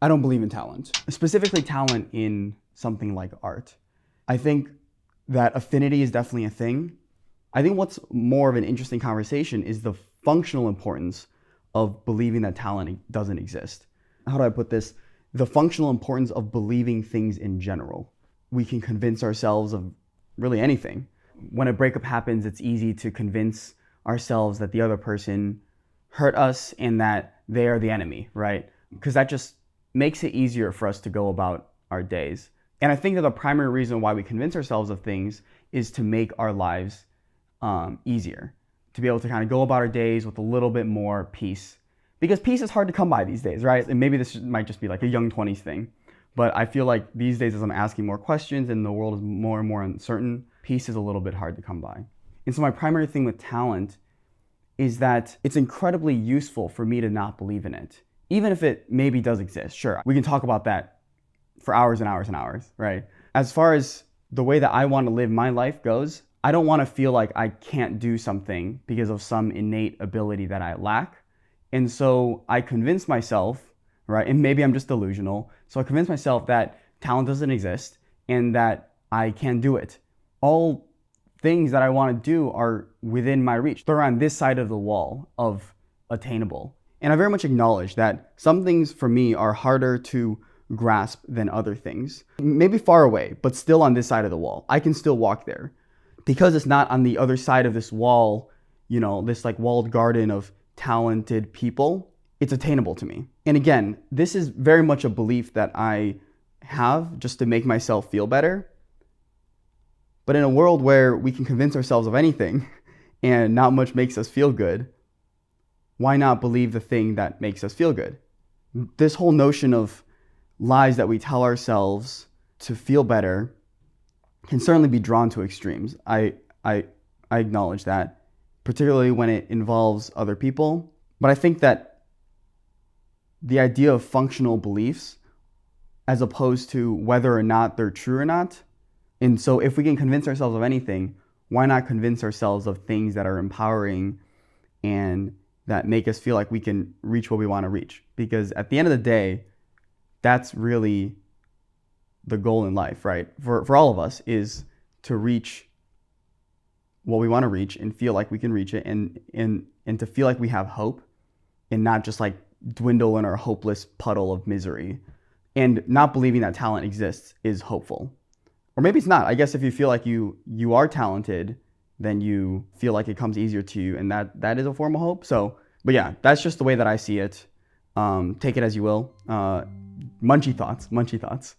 I don't believe in talent, specifically talent in something like art. I think that affinity is definitely a thing. I think what's more of an interesting conversation is the functional importance of believing that talent doesn't exist. How do I put this? The functional importance of believing things in general. We can convince ourselves of really anything. When a breakup happens, it's easy to convince ourselves that the other person hurt us and that they are the enemy, right? Because that just makes it easier for us to go about our days. And I think that the primary reason why we convince ourselves of things is to make our lives easier, to be able to kind of go about our days with a little bit more peace. Because peace is hard to come by these days, right? And maybe this might just be like a young 20s thing. But I feel like these days, as I'm asking more questions and the world is more and more uncertain, peace is a little bit hard to come by. And so my primary thing with talent is that it's incredibly useful for me to not believe in it. Even if it maybe does exist, sure, we can talk about that for hours and hours and hours, right? As far as the way that I want to live my life goes, I don't want to feel like I can't do something because of some innate ability that I lack. And so I convince myself, right, and maybe I'm just delusional, so I convince myself that talent doesn't exist and that I can do it. All things that I want to do are within my reach. They're on this side of the wall of attainable. And I very much acknowledge that some things for me are harder to grasp than other things. Maybe far away, but still on this side of the wall. I can still walk there. Because it's not on the other side of this wall, this like walled garden of talented people, it's attainable to me. And again, this is very much a belief that I have just to make myself feel better. But in a world where we can convince ourselves of anything and not much makes us feel good, why not believe the thing that makes us feel good? This whole notion of lies that we tell ourselves to feel better can certainly be drawn to extremes. I acknowledge that, particularly when it involves other people. But I think that the idea of functional beliefs, as opposed to whether or not they're true or not, and so if we can convince ourselves of anything, why not convince ourselves of things that are empowering and that make us feel like we can reach what we want to reach? Because at the end of the day, that's really the goal in life, right? For all of us is to reach what we want to reach and feel like we can reach it and to feel like we have hope and not just like dwindle in our hopeless puddle of misery. And not believing that talent exists is hopeful. Or maybe it's not. I guess if you feel like you are talented, then you feel like it comes easier to you, and that is a form of hope. So, but yeah, that's just the way that I see it. Take it as you will. Munchy thoughts.